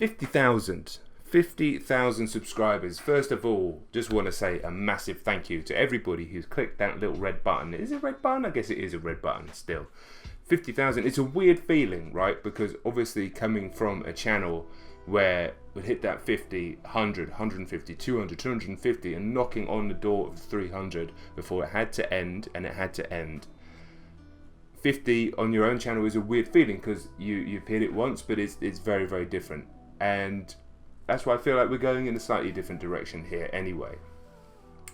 50,000. 50,000 subscribers. First of all, just want to say a massive thank you to everybody who's clicked that little red button. Is it a red button? I guess it is a red button still. 50,000. It's a weird feeling, right? Because obviously coming from a channel where we'd hit that 50, 100, 150, 200, 250 and knocking on the door of 300 before it had to end, and it had to end. 50 on your own channel is a weird feeling because you've hit it once, but it's very, very different. And that's why I feel like we're going in a slightly different direction here anyway.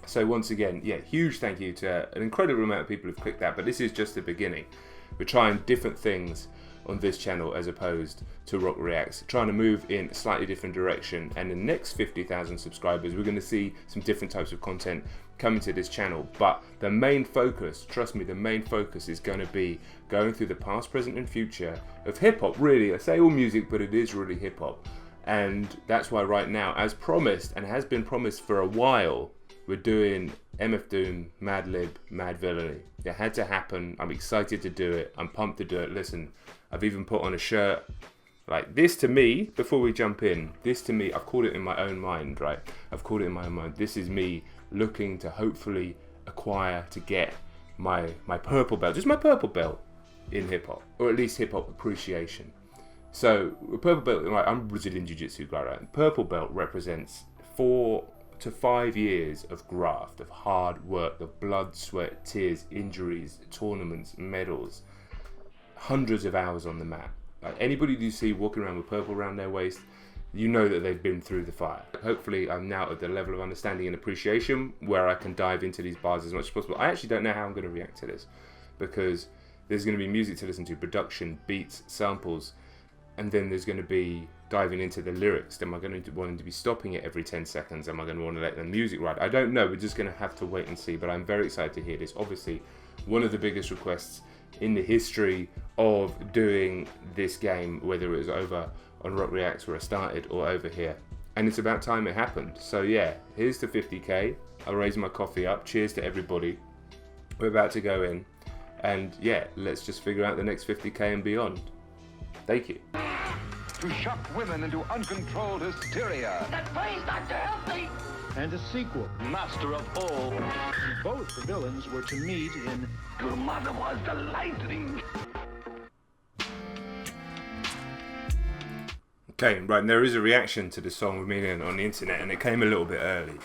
So once again, yeah, huge thank you to an incredible amount of people who've clicked that, but this is just the beginning. We're trying different things on this channel as opposed to Rock Reacts, trying to move in a slightly different direction, and the next 50,000 subscribers we're going to see some different types of content coming to this channel. But the main focus, trust me, the main focus is going to be going through the past, present and future of hip-hop. Really, I say all music, but it is really hip-hop. And that's why right now, as promised, and has been promised for a while, we're doing MF Doom, Madlib, Madvillainy. It had to happen. I'm excited to do it. I'm pumped to do it. Listen, I've even put on a shirt. Like, this to me, before we jump in, this to me, I've called it in my own mind, right? I've called it in my own mind. This is me looking to hopefully acquire, to get my purple belt. Just my purple belt in hip-hop. Or at least hip-hop appreciation. So, purple belt, right, I'm a Brazilian Jiu-Jitsu guy, right? Purple belt represents 4 to 5 years of graft, of hard work, of blood, sweat, tears, injuries, tournaments, medals, hundreds of hours on the mat. Like, anybody you see walking around with purple around their waist, you know that they've been through the fire. Hopefully I'm now at the level of understanding and appreciation where I can dive into these bars as much as possible. I actually don't know how I'm going to react to this, because there's going to be music to listen to, production, beats, samples, and then there's going to be diving into the lyrics. Am I going to want to be stopping it every 10 seconds? Am I going to want to let the music ride? I don't know. We're just going to have to wait and see. But I'm very excited to hear this. Obviously, one of the biggest requests in the history of doing this game, whether it was over on Rock Reacts where I started or over here. And it's about time it happened. So yeah, here's to 50k. I'll raise my coffee up. Cheers to everybody. We're about to go in. And yeah, let's just figure out the next 50k and beyond. Thank you. To shock women into uncontrolled hysteria. That plays Dr. Healthy! And a sequel, Master of All. both the villains were to meet in Your mother was the lightning. Okay, right, and there is a reaction to the song with me on the internet, and it came a little bit early.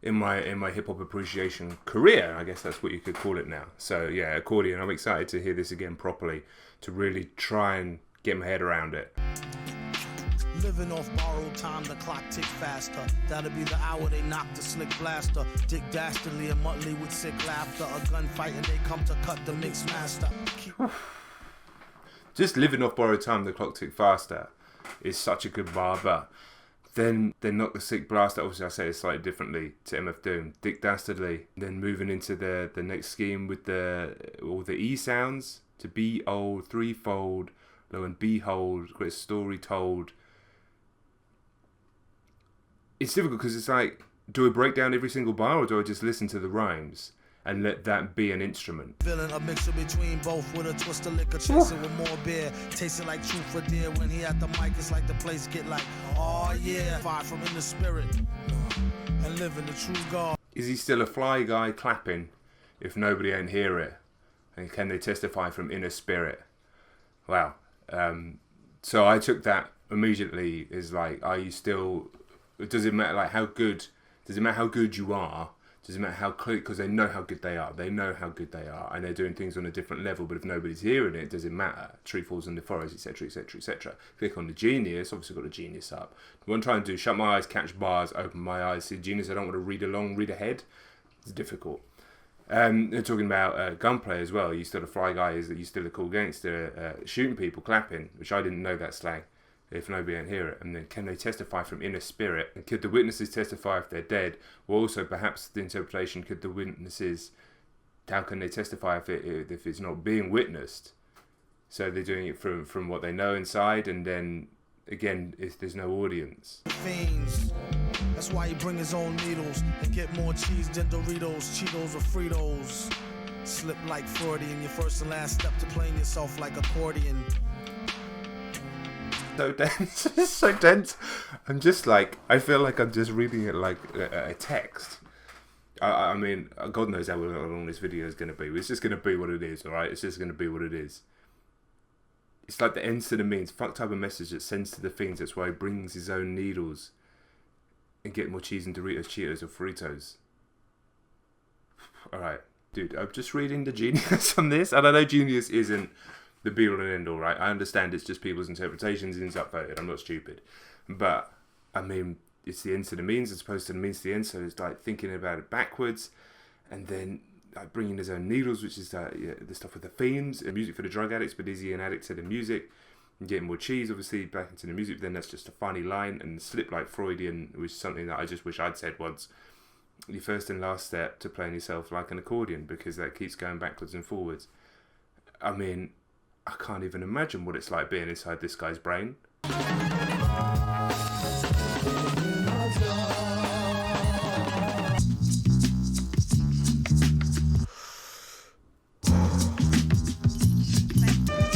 In my hip-hop appreciation career, I guess that's what you could call it now. So yeah, Accordion, I'm excited to hear this again properly, to really try and get my head around it. Living off borrowed time, the clock tick faster. That'll be the hour they knock the slick blaster. Dick Dastardly and Muttley with sick laughter. A gunfight and they come to cut the mix master. Just living off borrowed time, the clock tick faster is such a good bar, but then knock the sick blaster. Obviously, I say it slightly differently to MF Doom. Dick Dastardly. Then moving into the next scheme with all the E sounds to be old, threefold, lo and behold, great story told. It's difficult because it's like, do I break down every single bar or do I just listen to the rhymes and let that be an instrument? Feeling a mixture between both with a twist of liquor, chasing with more beer. Tasting like truth for dear. When he at the mic, it's like the place get like, oh yeah. Fire from in the spirit and living the true God. Is he still a fly guy clapping if nobody ain't hear it? And can they testify from inner spirit? Wow. So I took that immediately as like, are you still... Does it matter like how good? Does it matter how good you are? Does it matter how clear? Because they know how good they are. They know how good they are, and they're doing things on a different level. But if nobody's hearing it, does it matter? Tree falls in the forest, etc., etc., etc. Click on the genius. Obviously, got the genius up. What I'm trying to do: shut my eyes, catch bars, open my eyes, see genius. I don't want to read along, read ahead. It's difficult. They're talking about gunplay as well. You still a fly guy? Is that you still a cool gangster? Shooting people, clapping, which I didn't know that slang. If nobody can hear it, and then can they testify from inner spirit? And could the witnesses testify if they're dead? Or also, perhaps the interpretation: could the witnesses? How can they testify if it's not being witnessed? So they're doing it from what they know inside, and then again, if there's no audience. Fiends. That's why he bring his own needles and get more cheese than Doritos, Cheetos, or Fritos. Slip like Freudian, your first and last step to playing yourself like accordion. so dense. It's so dense. I'm just like, I feel like I'm just reading it like a text. I mean, God knows how long this video is going to be. It's just going to be what it is, alright? It's just going to be what it is. It's like the ends to the means. Fuck type of message that sends to the fiends. That's why he brings his own needles and get more cheese and Doritos, Cheetos, or Fritos. Alright, dude, I'm just reading the genius on this. And I know genius isn't the be all and end all, right? I understand it's just people's interpretations and it's upvoted. I'm not stupid. But, I mean, it's the ends to the means as opposed to the means to the end. So it's like thinking about it backwards. And then like bringing his own needles, which is the stuff with the themes, and music for the drug addicts, but is he an addict to the music? And getting more cheese, obviously, back into the music, but then that's just a funny line, and slip like Freudian, which is something that I just wish I'd said once. Your first and last step to playing yourself like an accordion, because that keeps going backwards and forwards. I mean, I can't even imagine what it's like being inside this guy's brain.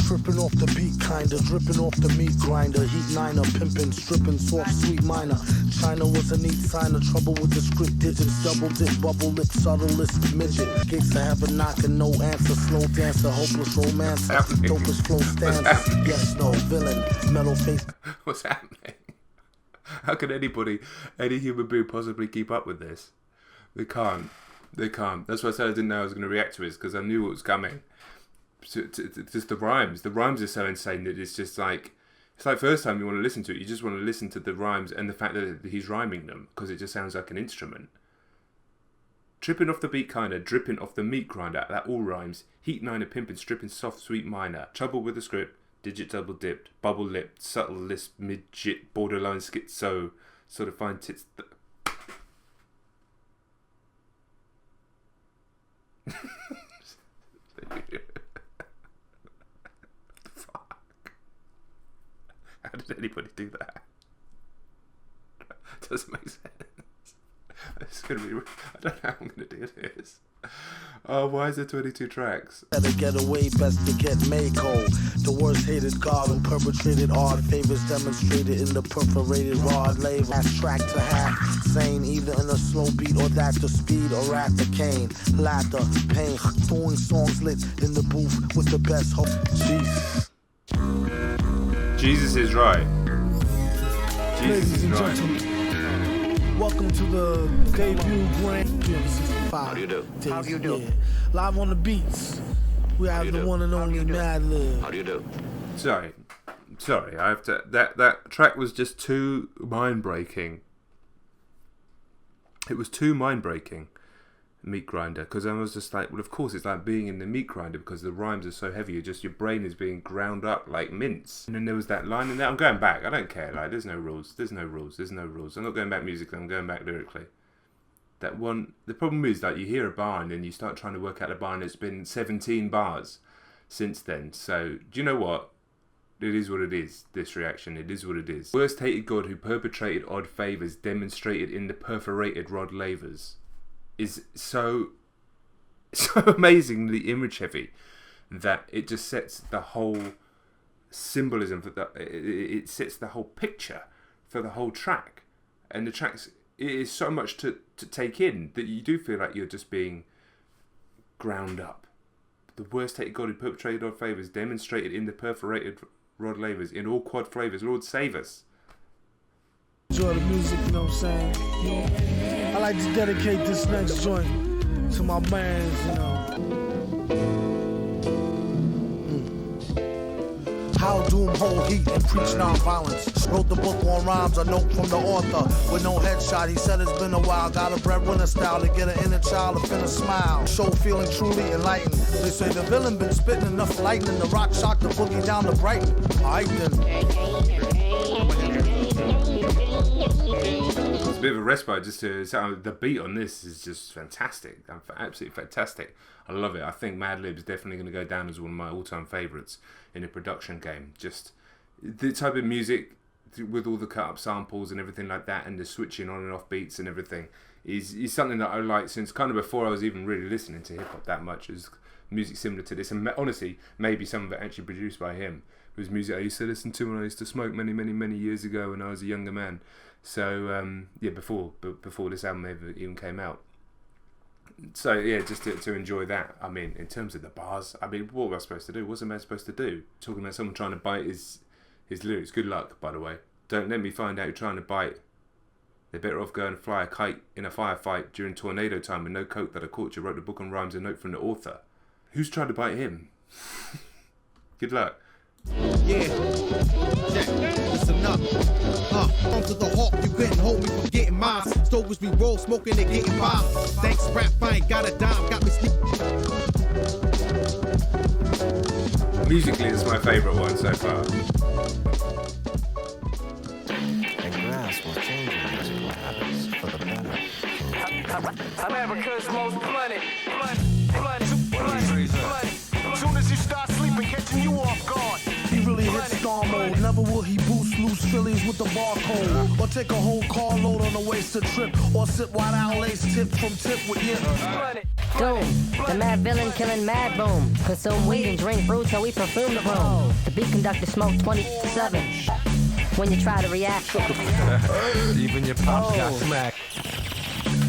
Tripping off the beat, kinda dripping off the meat grinder. Heat niner, pimping, stripping, soft, sweet minor. China was a neat sign of trouble with the script digits. Double dip, bubble lip, subtlest midget. Gates to have a knock and no answer. Slow dancer, hopeless romance. Dopest flow stance. Yes, no, villain, metal face. What's happening? How can anybody, any human being possibly keep up with this? They can't. They can't. That's why I said I didn't know I was going to react to this, because I knew what was coming. Just the rhymes. The rhymes are so insane that it's just like, it's like first time you want to listen to it, you just want to listen to the rhymes and the fact that he's rhyming them, because it just sounds like an instrument. Tripping off the beat kinda, dripping off the meat grinder, that all rhymes. Heat niner, pimping, stripping, soft, sweet minor. Trouble with the script, digit double dipped, bubble lipped, subtle lisp, midget, borderline schizo, sort of fine tits. How did anybody do that? It doesn't make sense. It's gonna be. I don't know how I'm gonna do this. Oh, why is there 22 tracks? Better get away, best to get Mako. The worst hated god who perpetrated odd favors demonstrated in the perforated rod label. Last track to half, sane either in a slow beat or that to speed or at the cane. Laughter, pain, doing songs lit in the booth with the best hope. Jesus. Jesus is right. Jesus is right. Welcome to the debut Grand How do you do? How do you do? Yeah. Live on the beats. We have the one and only Madvillain. How do you do? Sorry. I have to. That track was just too mind breaking. It was too mind breaking. Meat grinder, because I was just like, well, of course it's like being in the meat grinder, because the rhymes are so heavy, your brain is being ground up like mince. And then there was that line, and I'm going back. I don't care. Like, there's no rules. I'm not going back musically. I'm going back lyrically. That one. The problem is that you hear a bar and then you start trying to work out the bar, and it's been 17 bars since then. So do you know what? It is what it is. This reaction. It is what it is. Worst hated god who perpetrated odd favors demonstrated in the perforated rod lavers. Is so amazingly image heavy that it just sets the whole symbolism for it sets the whole picture for the whole track, and the tracks, it is so much to take in that you do feel like you're just being ground up. The worst hated god who perpetrated odd favors demonstrated in the perforated rod lavers in all quad flavors. Lord save us. Enjoy the music, you know what I'm saying? I like to dedicate this next joint to my mans, you know. How doom hold heat and preach non-violence. Wrote the book on rhymes, a note from the author with no headshot. He said it's been a while. Got a breadwinner style to get an inner child to finna smile. Show feeling truly enlightened. They say the villain been spitting enough lightning. The rock shocked the boogie down to Brighton. Alright then. It's a bit of a respite just to sound. The beat on this is just fantastic. Absolutely fantastic. I love it. I think Madlib's definitely going to go down as one of my all-time favourites in a production game. Just the type of music with all the cut-up samples and everything like that, and the switching on and off beats and everything is something that I like since kind of before I was even really listening to hip-hop that much. Is music similar to this, and honestly, maybe some of it actually produced by him. It was music I used to listen to when I used to smoke many years ago when I was a younger man. So yeah, before this album ever even came out. So yeah, just to enjoy that. I mean, in terms of the bars, I mean, what was I supposed to do? What's a man supposed to do? Talking about someone trying to bite his lyrics. Good luck, by the way. Don't let me find out you're trying to bite. They're better off going and fly a kite in a firefight during tornado time with no coat that a coach wrote the book on rhymes, a note from the author. Who's trying to bite him? Good luck. Yeah, listen up. Onto the hawk, you couldn't hold me from getting mine. Stovers we roll, smoking and getting by. Thanks, rap, I ain't got a dime, got me sleep. Musically, it's my favourite one so far. And grass will change your musical habits for the better. America's most blunted. As soon as you start sleeping, catching you off guard. He really hit star mode. Never will he boost loose Phillies with the barcode. Or take a whole carload on a wasted trip. Or sit wide out lace tip from tip with you. Doom, the Madvillain killing mad boom. Consume weed and drink brew till we perfume the room. The beat conductor smoke 27. When you try to react. Even your pops got smacked.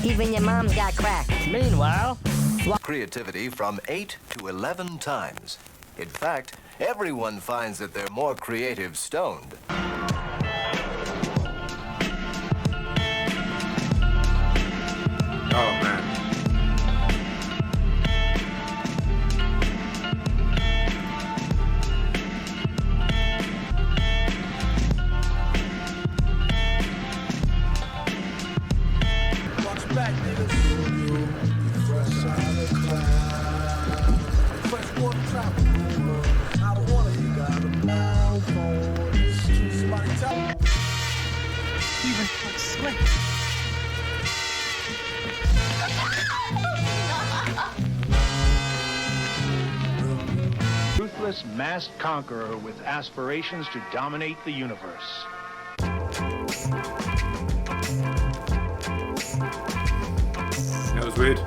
Even your mom's got cracked. Meanwhile, Creativity from 8 to 11 times. In fact, everyone finds that they're more creative stoned. Oh man. Watch back, niggas. Fresh out of class. Fresh water travel. Out of water, you got a mouth on. Somebody tell me. even sweat. Ruthless masked conqueror with aspirations to dominate the universe. That was weird.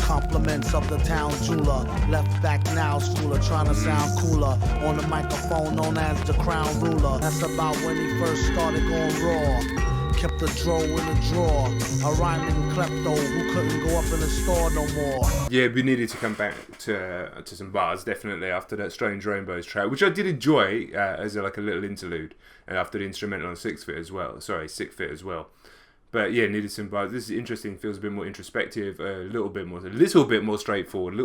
Compliments of the town jeweler. Left back now, schooler, trying to sound cooler. On the microphone known as the crown ruler. That's about when he first started going raw. Kept the dro in the drawer. A rhyming klepto who couldn't go up in the store no more. Yeah, we needed to come back to some bars, definitely, after that Strange Rainbows track, which I did enjoy as a little interlude, and after the instrumental on Sick Fit as well. But yeah, needed some bars. This is interesting. Feels a bit more introspective, a little bit more straightforward. I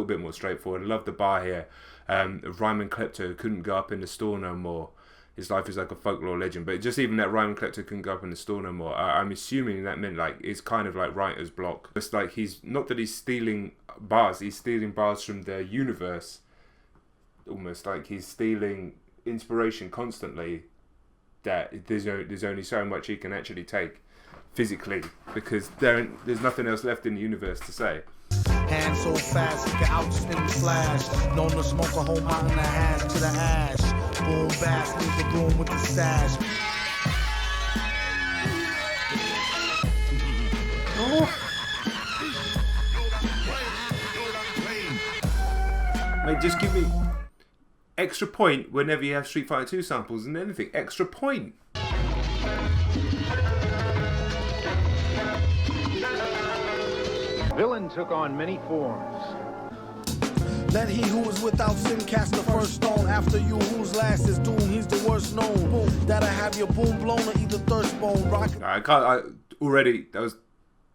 love the bar here. Rhyming klepto couldn't go up in the store no more. His life is like a folklore legend. But just even that rhyming klepto couldn't go up in the store no more. I'm assuming that meant like it's kind of like writer's block. It's like he's not that he's stealing bars. He's stealing bars from the universe. Almost like he's stealing inspiration constantly. That there's only so much he can actually take physically, because there's nothing else left in the universe to say. Hand so fast, he can outspin the flash. Known to smoke a whole mountain of hash to the ash. Boom, bass, leave the room with the stash. Mate, just give me extra point whenever you have Street Fighter 2 samples and anything. Extra point. Villain took on many forms. Let he who is without sin cast the first stone. After you whose last is doom, he's the worst known. Boom, that'll have your boom blown or either thirst bone. Rock. I was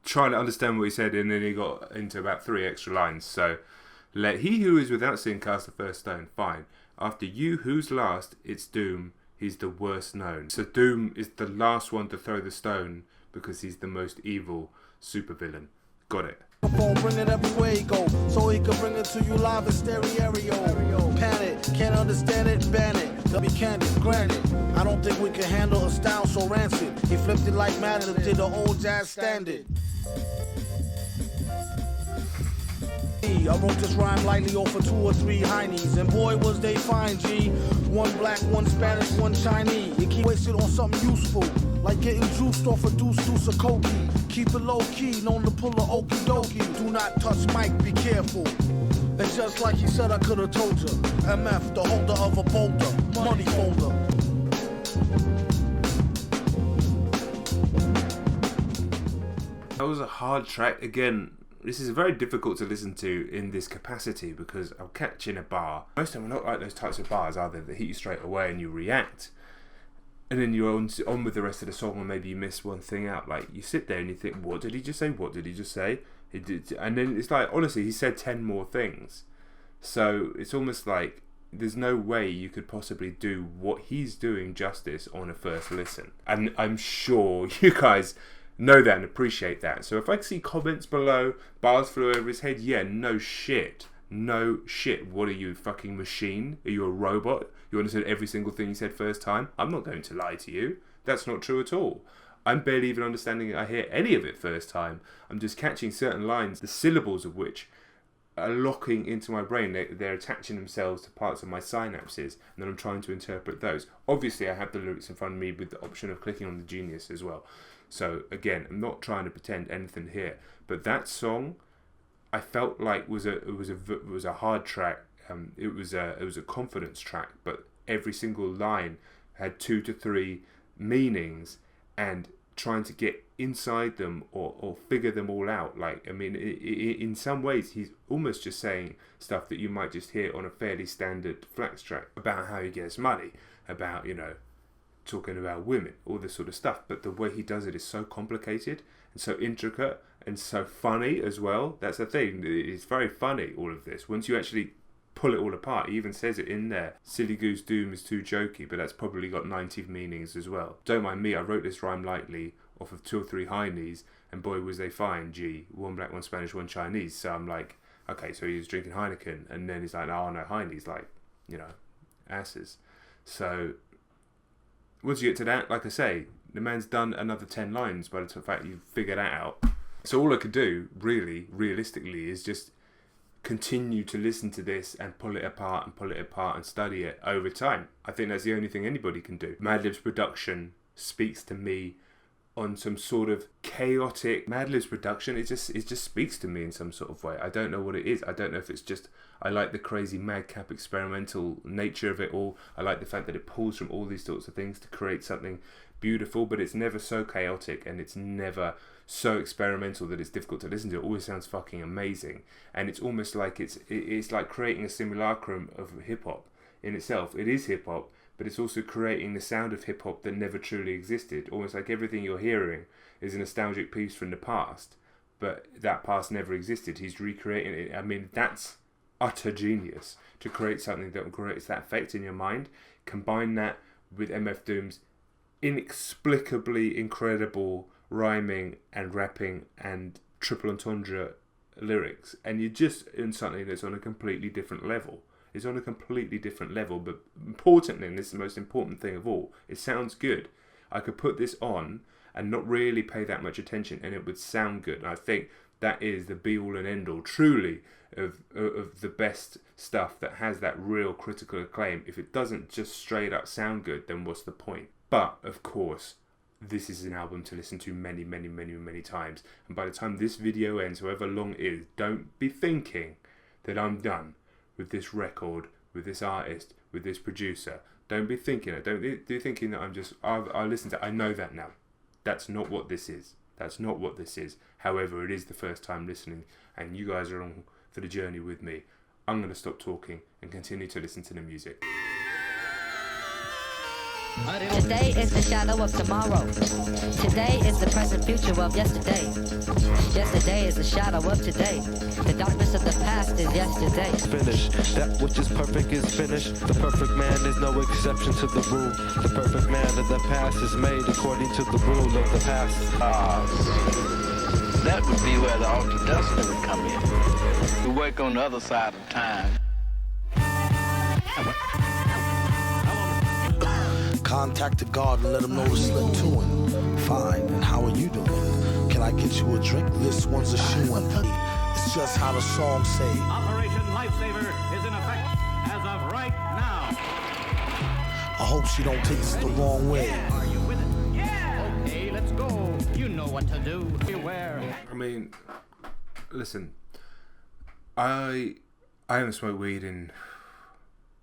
trying to understand what he said, and then he got into about 3 extra lines. So, let he who is without sin cast the first stone. Fine. After you who's last, it's doom. He's the worst known. So Doom is the last one to throw the stone because he's the most evil supervillain. Got it. Bring it everywhere you go, so he can bring it to you live in stereo. Panic, can't understand it, ban it. To be candid, granted, I don't think we can handle a style so rancid. He flipped it like Madden did the old jazz standard. I wrote this rhyme lightly over 2 or 3 heinies, and boy was they fine, G. One black, one Spanish, one Chinese. You keep wasted on something useful, like getting juiced off a deuce of cokie. Keep it low key, known to pull a okie dokie. Do not touch mic, be careful. It's just like he said I could've told you. MF, the holder of a boulder, money folder. That was a hard track. Again, this is very difficult to listen to in this capacity because I'll catch in a bar. Most of them are not like those types of bars, are they? That hit you straight away and you react. And then you're on with the rest of the song, or maybe you miss one thing out. Like, you sit there and you think, what did he just say? What did he just say? He did, and then it's like, honestly, he said 10 more things. So it's almost like there's no way you could possibly do what he's doing justice on a first listen. And I'm sure you guys know that and appreciate that. So if I see comments below, bars flew over his head, yeah, no shit. No shit. What are you, fucking machine? Are you a robot? You understood every single thing you said first time? I'm not going to lie to you. That's not true at all. I'm barely even understanding I hear any of it first time. I'm just catching certain lines, the syllables of which are locking into my brain. They're attaching themselves to parts of my synapses, and then I'm trying to interpret those. Obviously, I have the lyrics in front of me with the option of clicking on the Genius as well. So again, I'm not trying to pretend anything here. But that song, I felt like was a hard track. It was a confidence track, but every single line had 2 to 3 meanings, and trying to get inside them or figure them all out. Like, I mean, in some ways, he's almost just saying stuff that you might just hear on a fairly standard flax track about how he gets money, about, you know, talking about women, all this sort of stuff. But the way he does it is so complicated and so intricate and so funny as well. That's the thing. It's very funny, all of this. Once you actually pull it all apart, he even says it in there. Silly Goose Doom is too jokey, but that's probably got 90 meanings as well. Don't mind me, I wrote this rhyme lightly off of 2 or 3 high knees, and boy was they fine. G, 1 black, 1 Spanish, 1 Chinese. So I'm like, okay, so he was drinking Heineken, and then he's like, oh no, high knees, like, you know, asses. So once you get to that, like I say, the man's done another 10 lines by the fact you've figured that out. So all I could do, really, realistically, is just continue to listen to this and pull it apart and study it over time. I think that's the only thing anybody can do. Madlib's production speaks to me on some sort of chaotic Madlib's production. It just speaks to me in some sort of way. I don't know what it is. I don't know if it's just I like the crazy madcap experimental nature of it all. I like the fact that it pulls from all these sorts of things to create something beautiful, but it's never so chaotic and it's never so experimental that it's difficult to listen to. It always sounds fucking amazing, and it's almost like it's like creating a simulacrum of hip hop in itself. It is hip hop, but it's also creating the sound of hip hop that never truly existed. Almost like everything you're hearing is a nostalgic piece from the past, but that past never existed. He's recreating it. I mean, that's utter genius to create something that creates that effect in your mind. Combine that with MF Doom's inexplicably incredible rhyming and rapping and triple entendre lyrics, and you're just in something that's on a completely different level. It's on a completely different level, but importantly, and this is the most important thing of all, it sounds good. I could put this on and not really pay that much attention and it would sound good. And I think that is the be all and end all, truly, of the best stuff that has that real critical acclaim. If it doesn't just straight up sound good, then what's the point? But of course, this is an album to listen to many, many, many, many times. And by the time this video ends, however long it is, don't be thinking that I'm done with this record, with this artist, with this producer. Don't be thinking it. Don't be thinking that I listen to it. I know that now. That's not what this is. That's not what this is. However, it is the first time listening, and you guys are on for the journey with me. I'm going to stop talking and continue to listen to the music. Today is the shadow of tomorrow. Today is the present future of yesterday. Yesterday is the shadow of today. The darkness of the past is yesterday. Finish. That which is perfect is finished. The perfect man is no exception to the rule. The perfect man of the past is made according to the rule of the past. That would be where the altar dusting would come in. We work on the other side of time. Contact the guard and let him know to slip to him. Fine, and how are you doing? Can I get you a drink? This one's a shoe-in. It's just how the song say. Operation Lifesaver is in effect as of right now. I hope she don't take this the wrong way. Are you with it? Yeah! Okay, let's go. You know what to do. Beware. I mean, listen, I I haven't smoked weed in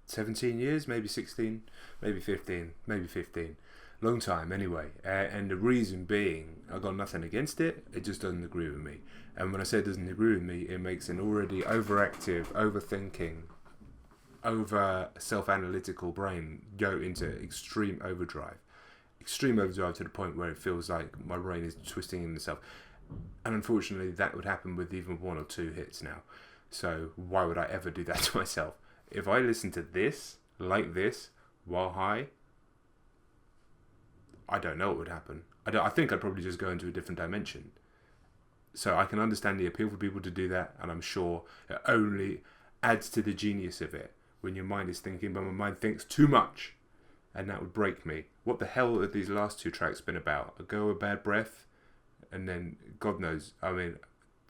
17 years, maybe 16, maybe 15, maybe 15. Long time anyway. And the reason being, I got nothing against it, it just doesn't agree with me. And when I say it doesn't agree with me, it makes an already overactive, overthinking, over self-analytical brain go into extreme overdrive. Extreme overdrive to the point where it feels like my brain is twisting in itself. And unfortunately, that would happen with even 1 or 2 hits now. So why would I ever do that to myself? If I listen to this, like this, while high, I don't know what would happen. I think I'd probably just go into a different dimension. So I can understand the appeal for people to do that, and I'm sure it only adds to the genius of it when your mind is thinking, but my mind thinks too much, and that would break me. What the hell have these last 2 tracks been about? A Go, A Bad Breath, and then God knows. I mean,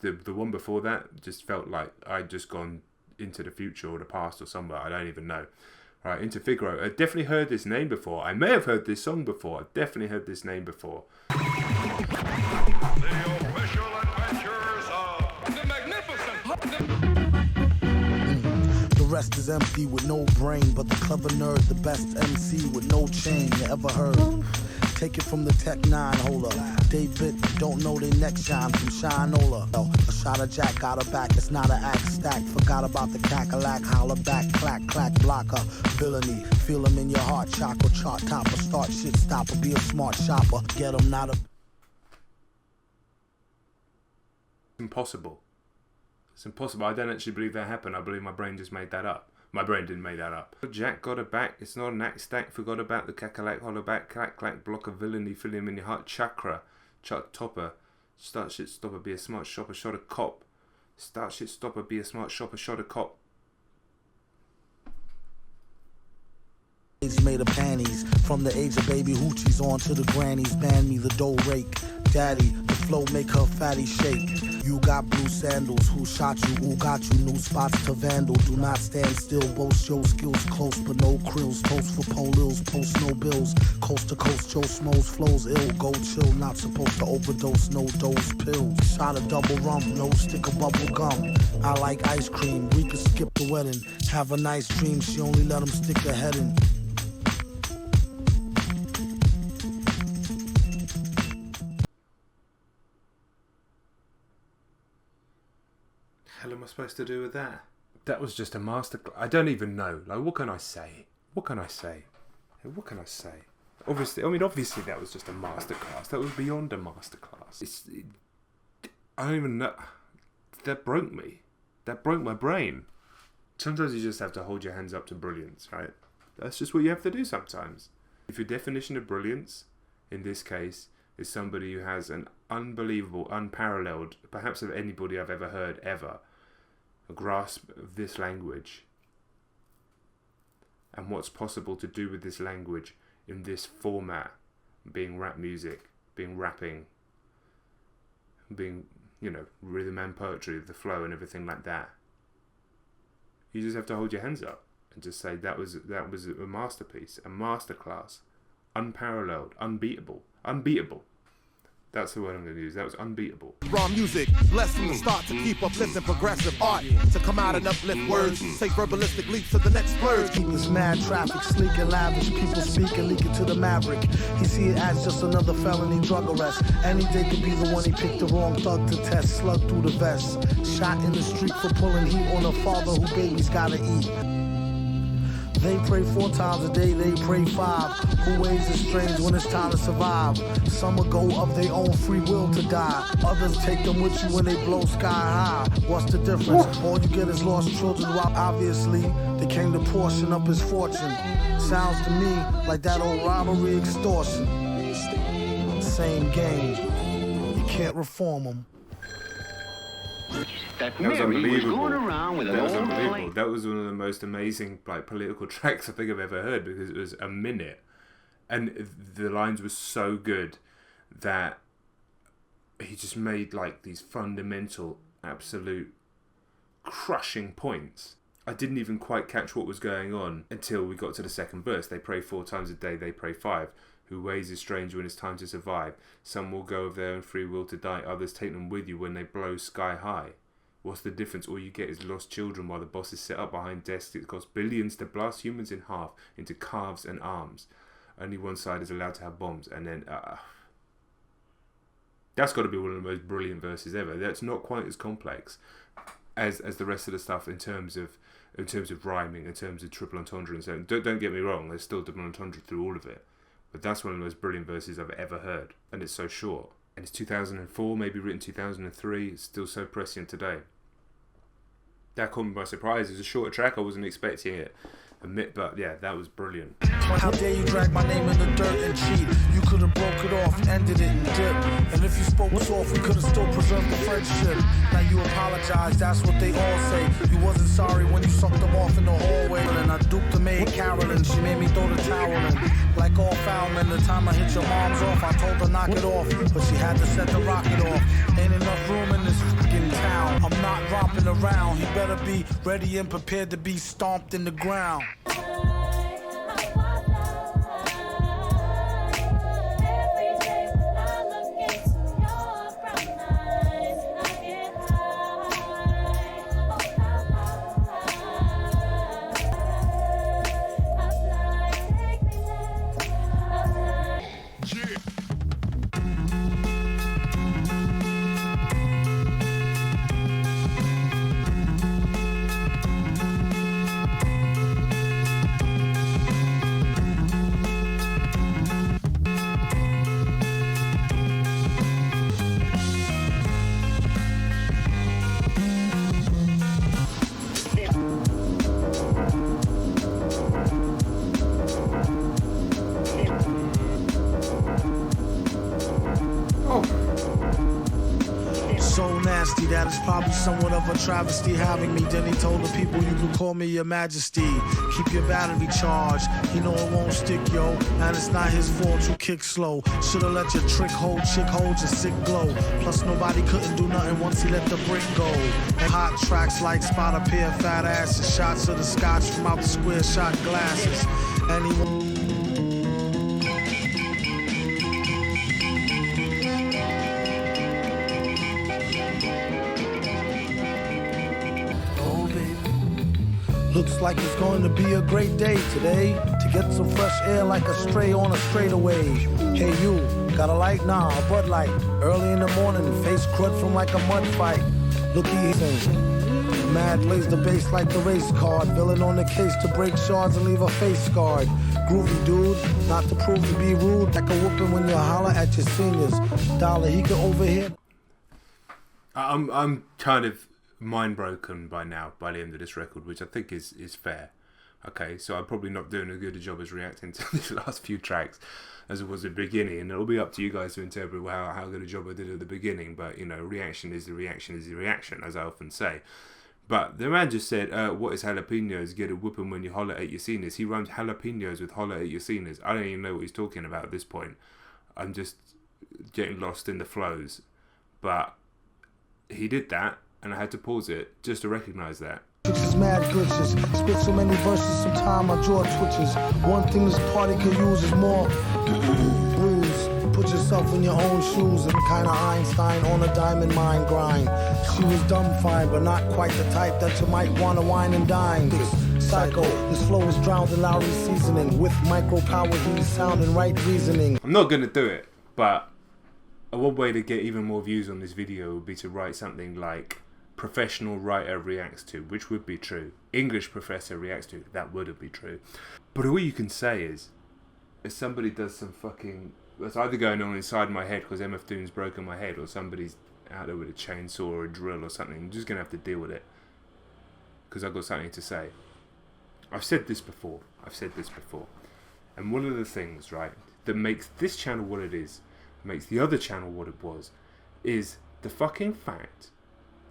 the one before that just felt like I'd just gone into the future or the past or somewhere. I don't even know. Right, into Figaro. I definitely heard this name before. I may have heard this song before. I definitely heard this name before. The official adventures of the magnificent. The rest is empty with no brain, but the clever nerd, the best MC with no chain you ever heard. Take it from the Tech 9 holder. David don't know they next shine from Shinola. A shot of Jack got her back, it's not an act stack. Forgot about the cackalack, holler back, clack, clack, blocker. Villainy, feel him in your heart, chakra, chart topper. Start shit stopper, be a smart shopper. Get him not a... Impossible. It's impossible. I don't actually believe that happened. I believe my brain just made that up. My brain didn't make that up. Jack got her back. It's not an act stack. Forgot about the cackalack, holler back, clack, clack, block of villainy. Feel him in your heart. Chakra. Chuck topper. Start shit stopper. Be a smart shopper. Shot a cop. Start shit stopper. Be a smart shopper. Shot a cop. Made of panties. From the age of baby hoochies on to the grannies. Ban me the dough rake. Daddy, the flow make her fatty shake. You got blue sandals, who shot you, who got you, new spots to vandal. Do not stand still, boast your skills close, but no krills. Toast for polils, post no bills. Coast to coast, Joe Smoes flows ill. Go chill, not supposed to overdose, no dose pills. Shot a double rum, no stick of bubble gum. I like ice cream, we could skip the wedding. Have a nice dream, she only let him stick her head in. Hell am I supposed to do with that? That was just a masterclass. I don't even know. Like, what can I say? What can I say? What can I say? Obviously that was just a masterclass. That was beyond a masterclass. I don't even know. That broke me. That broke my brain. Sometimes you just have to hold your hands up to brilliance, right? That's just what you have to do sometimes. If your definition of brilliance, in this case, is somebody who has an unbelievable, unparalleled, perhaps of anybody I've ever heard ever, a grasp of this language and what's possible to do with this language in this format, being rap music, being rapping, being, rhythm and poetry, the flow and everything like that. You just have to hold your hands up and just say that was a masterpiece, a masterclass, unparalleled, unbeatable. That's the word I'm going to use. That was unbeatable. Raw music, less from the start to keep uplifting progressive art. To come out and uplift words, take verbalistic leaps to the next splurge. Keep this mad traffic sleek and lavish. People speaking, leaking to the maverick. He see it as just another felony drug arrest. Any day could be the one he picked the wrong thug to test. Slug through the vest. Shot in the street for pulling heat on a father who babies gotta eat. They pray 4 times a day, they pray 5. Who ways is strange when it's time to survive. Some will go of their own free will to die. Others take them with you when they blow sky high. What's the difference? All you get is lost children, while obviously they came to portion up his fortune. Sounds to me like that old robbery extortion. Same game. You can't reform them. That was unbelievable. going around with That was unbelievable. That was one of the most amazing political tracks I think I've ever heard, because it was a minute, and the lines were so good that he just made these fundamental, absolute, crushing points. I didn't even quite catch what was going on until we got to the second verse. They pray 4 times a day, they pray 5. Who ways is strange when it's time to survive. Some will go of their own free will to die. Others take them with you when they blow sky high. What's the difference? All you get is lost children while the boss is set up behind desks. It costs billions to blast humans in half into calves and arms. Only one side is allowed to have bombs. And then that's got to be one of the most brilliant verses ever. That's not quite as complex as the rest of the stuff in terms of rhyming, in terms of triple entendre and so on. Don't get me wrong, there's still double entendre through all of it. But that's one of the most brilliant verses I've ever heard. And it's so short. And it's 2004, maybe written 2003. It's still so prescient today. That caught me by surprise. It was a shorter track. I wasn't expecting it. But yeah, that was brilliant. How dare you drag my name in the dirt and cheat? You could have broke it off, ended it and dipped. And if you spoke soft, we could have still preserved the friendship. Now you apologize, that's what they all say. You wasn't sorry when you sucked them off in the hallway. And I duped the maid Carolyn, she made me throw the towel in. Like all foul men, the time I hit your mom's off, I told her knock it off. But she had to set the rocket off. Ain't enough room in this fucking town. I'm not romping around. He better be ready and prepared to be stomped in the ground. That is probably somewhat of a travesty having me. Then he told the people you can call me your majesty. Keep your battery charged. He know it won't stick, yo. And it's not his fault you kick slow. Should've let your trick hold, chick hold your sick glow. Plus nobody couldn't do nothing once he let the brick go. And hot tracks like spot a pair of fat asses. Shots of the scotch from out the square shot glasses. And he looks like it's going to be a great day today. To get some fresh air like a stray on a straightaway. Hey you, got a light? Nah, a Bud Light. Early in the morning, face crud from like a mud fight. Looky here. Mad lays the bass like the race card. Villain on the case to break shards and leave a face scarred. Groovy dude, not to prove to be rude. Like a whooping when you holler at your seniors. Dollar, he can overhear. I'm kind of mind broken by now, by the end of this record, which I think is fair. Okay, so I'm probably not doing as good a job as reacting to these last few tracks as it was at the beginning, and it'll be up to you guys to interpret how good a job I did at the beginning. But you know, reaction is the reaction, as I often say. But the man just said, what is jalapenos? Get a whooping when you holler at your seniors. He rhymes jalapenos with holler at your seniors. I don't even know what he's talking about at this point. I'm just getting lost in the flows. But he did that, and I had to pause it just to recognise that. It's mad glitches. Spit so many verses, sometime my jaw twitches. One thing this party could use is more blues. Put yourself in your own shoes and kinda Einstein on a diamond mine grind. She was dumb fine, but not quite the type that you might wanna wine and dine. Psycho, this flow is drowned in Lowry seasoning with micro power, heat, sound, and right reasoning. I'm not gonna do it, but one way to get even more views on this video would be to write something like professional writer reacts to, which would be true. English professor reacts to, that wouldn't be true. But all you can say is, if somebody does some fucking, that's either going on inside my head because MF Doom's broken my head, or somebody's out there with a chainsaw or a drill or something, I'm just going to have to deal with it. Because I've got something to say. I've said this before. And one of the things, right, that makes this channel what it is, makes the other channel what it was, is the fucking fact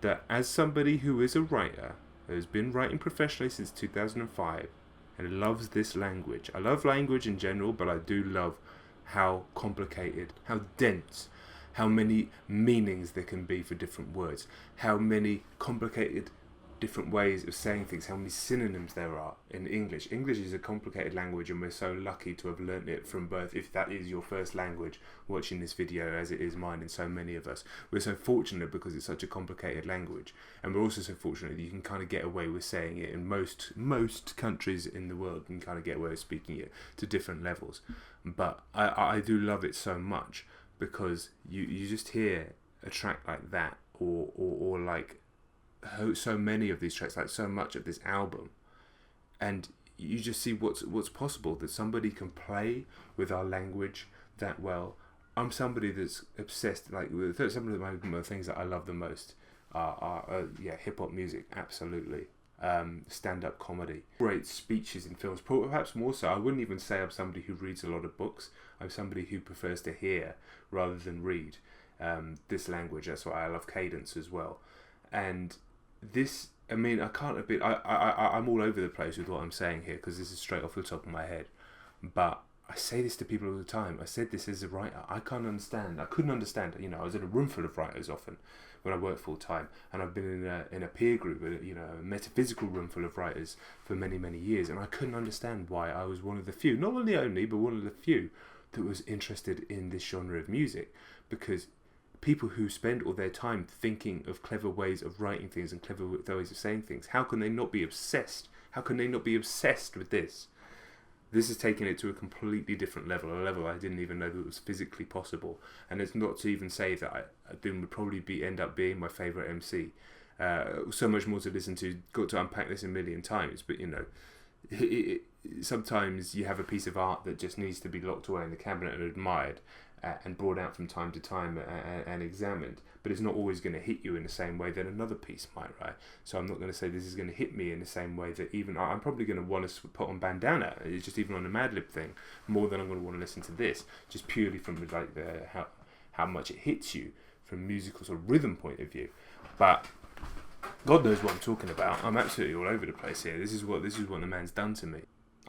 that as somebody who is a writer, who has been writing professionally since 2005, and loves this language. I love language in general, but I do love how complicated, how dense, how many meanings there can be for different words, how many complicated different ways of saying things, how many synonyms there are in English. English is a complicated language, and we're so lucky to have learnt it from birth. If that is your first language, watching this video, as it is mine and so many of us, we're so fortunate because it's such a complicated language, and we're also so fortunate that you can kind of get away with saying it in most countries in the world, and kind of get away with speaking it to different levels. But I do love it so much because you just hear a track like that, or like so many of these tracks, like so much of this album, and you just see what's possible, that somebody can play with our language that well. I'm somebody that's obsessed, like some of the things that I love the most are hip hop music, absolutely, stand-up comedy, great speeches in films, perhaps more so. I wouldn't even say I'm somebody who reads a lot of books. I'm somebody who prefers to hear rather than read this language. That's why I love cadence as well. And this, I mean, I'm all over the place with what I'm saying here because this is straight off the top of my head. But I say this to people all the time. I said this as a writer. I couldn't understand. You know, I was in a room full of writers often when I worked full time, and I've been in a peer group, you know, a metaphysical room full of writers for many, many years, and I couldn't understand why I was one of the few, not the only, but one of the few that was interested in this genre of music, because people who spend all their time thinking of clever ways of writing things and clever ways of saying things, how can they not be obsessed? How can they not be obsessed with this? This has taken it to a completely different level, a level I didn't even know that was physically possible. And it's not to even say that Doom would probably end up being my favourite MC. So much more to listen to, got to unpack this a million times, but you know, sometimes you have a piece of art that just needs to be locked away in the cabinet and admired, and brought out from time to time and examined, but it's not always going to hit you in the same way that another piece might, right? So I'm not going to say this is going to hit me in the same way that even I'm probably going to want to put on Bandana, it's just even on the Madlib thing, more than I'm going to want to listen to this, just purely from like how much it hits you from a musical sort of rhythm point of view. But God knows what I'm talking about. I'm absolutely all over the place here. This is what the man's done to me.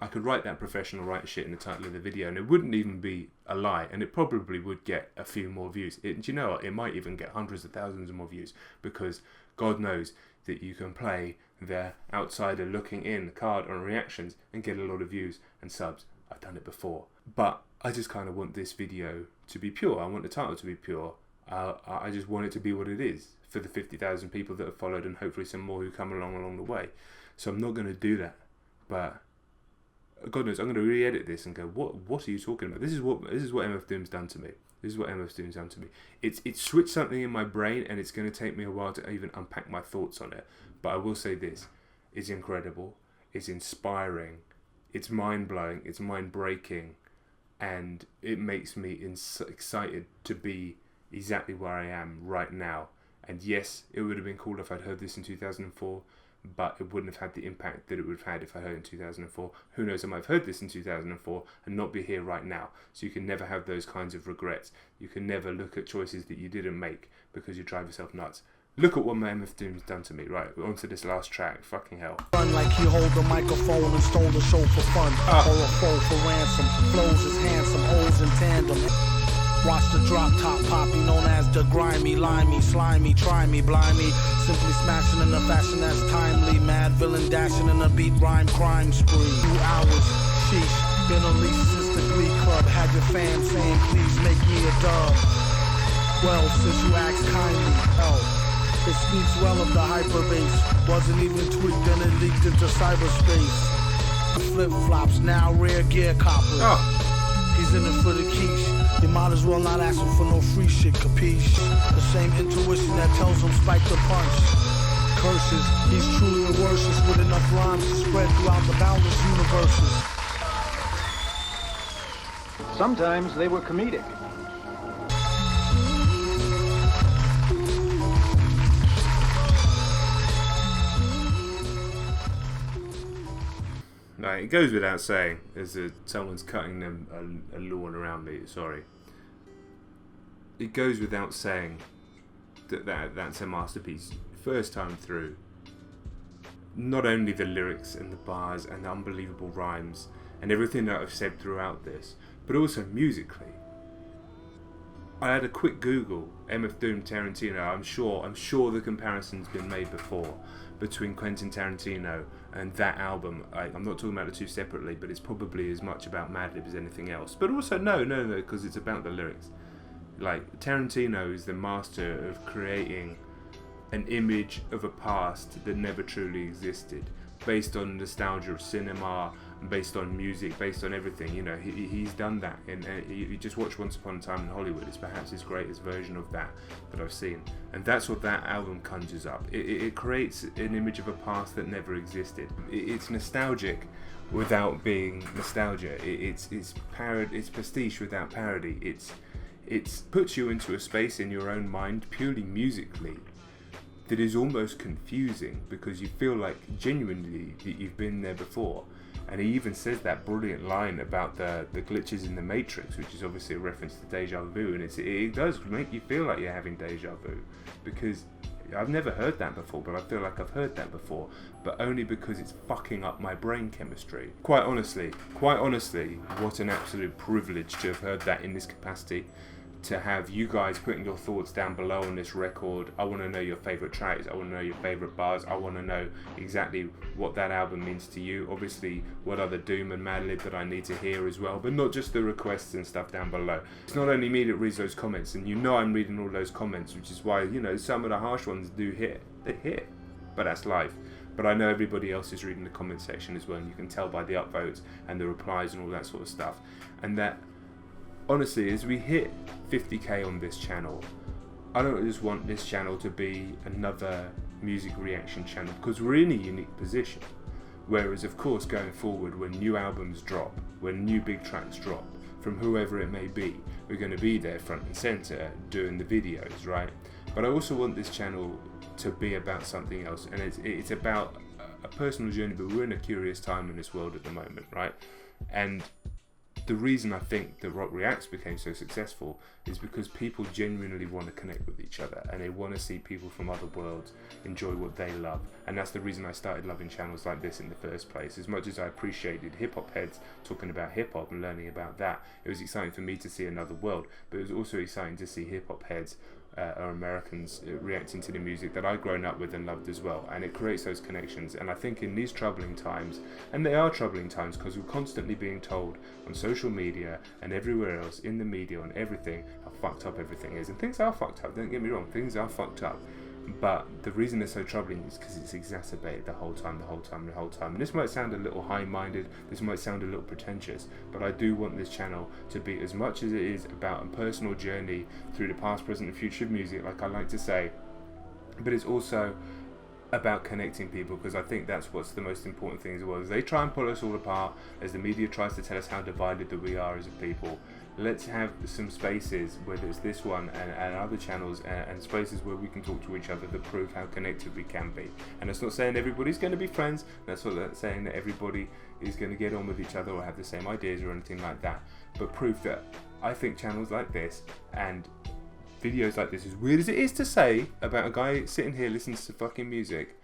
I could write that professional writer shit in the title of the video and it wouldn't even be a lie, and it probably would get a few more views. Do you know what? It might even get hundreds of thousands of more views, because God knows that you can play the outsider looking in card on reactions and get a lot of views and subs. I've done it before. But I just kind of want this video to be pure. I want the title to be pure. I just want it to be what it is for the 50,000 people that have followed, and hopefully some more who come along the way. So I'm not going to do that. But God knows, I'm going to re-edit this and go, what are you talking about? This is what MF Doom's done to me. This is what MF Doom's done to me. It's switched something in my brain, and it's going to take me a while to even unpack my thoughts on it. But I will say this: it's incredible, it's inspiring, it's mind-blowing, it's mind-breaking, and it makes me excited to be exactly where I am right now. And yes, it would have been cool if I'd heard this in 2004, but it wouldn't have had the impact that it would have had if I heard it in 2004. Who knows, I might have heard this in 2004 and not be here right now. So you can never have those kinds of regrets. You can never look at choices that you didn't make because you drive yourself nuts. Look at what my MF Doom's done to me. Right, on to this last track. Fucking hell. Run like he hold the microphone and stole the show for fun. Or a foe for ransom. Flows is handsome, holes in tandem. Watch the drop top poppy, known as the grimy, limey, slimy, try me, blimey. Simply smashing in a fashion that's timely. Mad villain dashing in a beat rhyme crime spree. 2 hours, sheesh. Been unleashed since the Glee Club. Had your fam saying, please make me a dub. Well, since you asked kindly, it speaks well of the hyperbase. Wasn't even tweaked, then it leaked into cyberspace. Flip flops, now rear gear coppers. He's in it for the quiche. You might as well not ask him for no free shit, capiche? The same intuition that tells him spike the punch. Curses, he's truly a worship with enough rhymes to spread throughout the boundless universes. Sometimes they were comedic. No, it goes without saying, as someone's cutting them a lawn around me, sorry. It goes without saying that's a masterpiece. First time through. Not only the lyrics and the bars and the unbelievable rhymes and everything that I've said throughout this, but also musically. I had a quick Google, MF Doom, Tarantino. I'm sure the comparison's been made before between Quentin Tarantino and that album. I'm not talking about the two separately, but it's probably as much about Madlib as anything else. But also, no, because it's about the lyrics. Like, Tarantino is the master of creating an image of a past that never truly existed, based on nostalgia of cinema, based on music, based on everything. You know, he's done that. And you just watch Once Upon a Time in Hollywood. It's perhaps his greatest version of that I've seen. And that's what that album conjures up. It creates an image of a past that never existed. It's nostalgic without being nostalgia. It's pastiche without parody. It puts you into a space in your own mind, purely musically, that is almost confusing, because you feel like genuinely that you've been there before. And he even says that brilliant line about the glitches in the Matrix, which is obviously a reference to deja vu, and it does make you feel like you're having deja vu, because I've never heard that before, but I feel like I've heard that before, but only because it's fucking up my brain chemistry. Quite honestly, what an absolute privilege to have heard that in this capacity. To have you guys putting your thoughts down below on this record. I want to know your favourite tracks, I want to know your favourite bars, I want to know exactly what that album means to you. Obviously, what other Doom and Madlib that I need to hear as well, but not just the requests and stuff down below. It's not only me that reads those comments, and you know I'm reading all those comments, which is why, you know, some of the harsh ones do hit. They hit, but that's life. But I know everybody else is reading the comment section as well, and you can tell by the upvotes and the replies and all that sort of stuff. And that, honestly, as we hit 50k on this channel, I don't just want this channel to be another music reaction channel, because we're in a unique position. Whereas, of course, going forward, when new albums drop, when new big tracks drop, from whoever it may be, we're going to be there front and centre doing the videos, right? But I also want this channel to be about something else, and it's about a personal journey. But we're in a curious time in this world at the moment, right? And the reason I think that Rock Reacts became so successful is because people genuinely want to connect with each other, and they want to see people from other worlds enjoy what they love. And that's the reason I started loving channels like this in the first place. As much as I appreciated hip-hop heads talking about hip-hop and learning about that, it was exciting for me to see another world, but it was also exciting to see hip-hop heads or Americans reacting to the music that I've grown up with and loved as well. And it creates those connections. And I think in these troubling times, and they are troubling times because we're constantly being told on social media and everywhere else, in the media, on everything, how fucked up everything is. And things are fucked up, don't get me wrong, things are fucked up. But the reason they're so troubling is because it's exacerbated the whole time. And this might sound a little high-minded, this might sound a little pretentious, but I do want this channel to be, as much as it is about a personal journey through the past, present and future of music, like I like to say, but it's also about connecting people, because I think that's what's the most important thing as well. As they try and pull us all apart, as the media tries to tell us how divided that we are as a people, let's have some spaces, whether it's this one and other channels, and spaces where we can talk to each other that prove how connected we can be. And that's not saying everybody's going to be friends, that's not saying that everybody is going to get on with each other or have the same ideas or anything like that, but proof that I think channels like this and videos like this, as weird as it is to say about a guy sitting here listening to fucking music,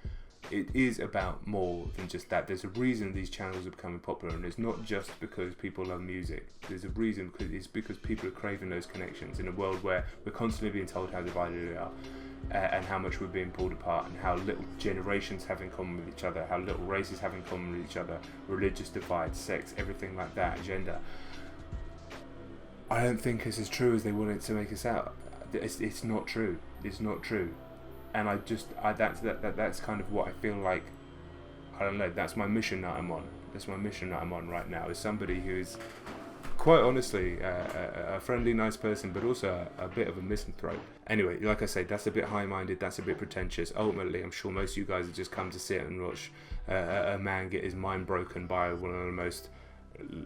it is about more than just that. There's a reason these channels are becoming popular, and it's not just because people love music. There's a reason, because it's because people are craving those connections in a world where we're constantly being told how divided we are, and how much we're being pulled apart, and how little generations have in common with each other, how little races have in common with each other, religious divide, sex, everything like that, gender. I don't think it's as true as they wanted to make us out. It's not true. It's not true. And that's kind of what I feel like. I don't know, that's my mission that I'm on. That's my mission that I'm on right now, as somebody who's quite honestly a friendly, nice person, but also a bit of a misanthrope. Anyway, like I say, that's a bit high-minded, that's a bit pretentious. Ultimately, I'm sure most of you guys have just come to sit and watch a man get his mind broken by one of the most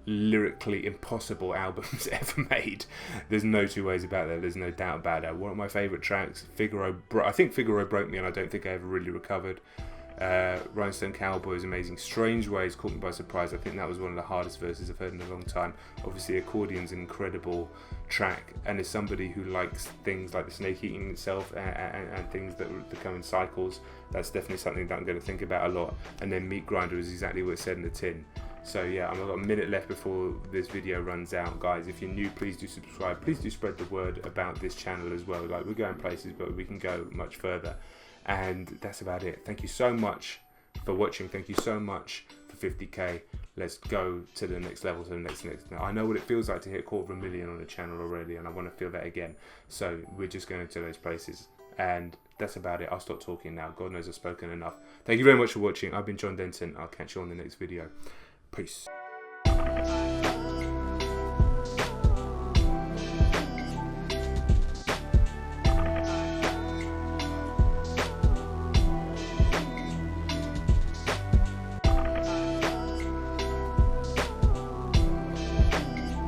lyrically impossible albums ever made. There's no two ways about that. There's no doubt about it. One of my favourite tracks, Figaro. I think Figaro broke me, and I don't think I ever really recovered. Rhinestone Cowboy is amazing. Strange Ways caught me by surprise. I think that was one of the hardest verses I've heard in a long time. Obviously, Accordion's an incredible track, and as somebody who likes things like the snake eating itself and things that come in cycles, that's definitely something that I'm going to think about a lot. And then Meat Grinder is exactly what it said in the tin. So yeah, I've got a minute left before this video runs out. Guys, if you're new, please do subscribe. Please do spread the word about this channel as well. Like, we're going places, but we can go much further. And that's about it. Thank you so much for watching. Thank you so much for 50k. Let's go to the next level, to the next. Now, I know what it feels like to hit 250,000 on the channel already, and I want to feel that again. So we're just going to those places. And that's about it. I'll stop talking now. God knows I've spoken enough. Thank you very much for watching. I've been John Denton. I'll catch you on the next video. Peace.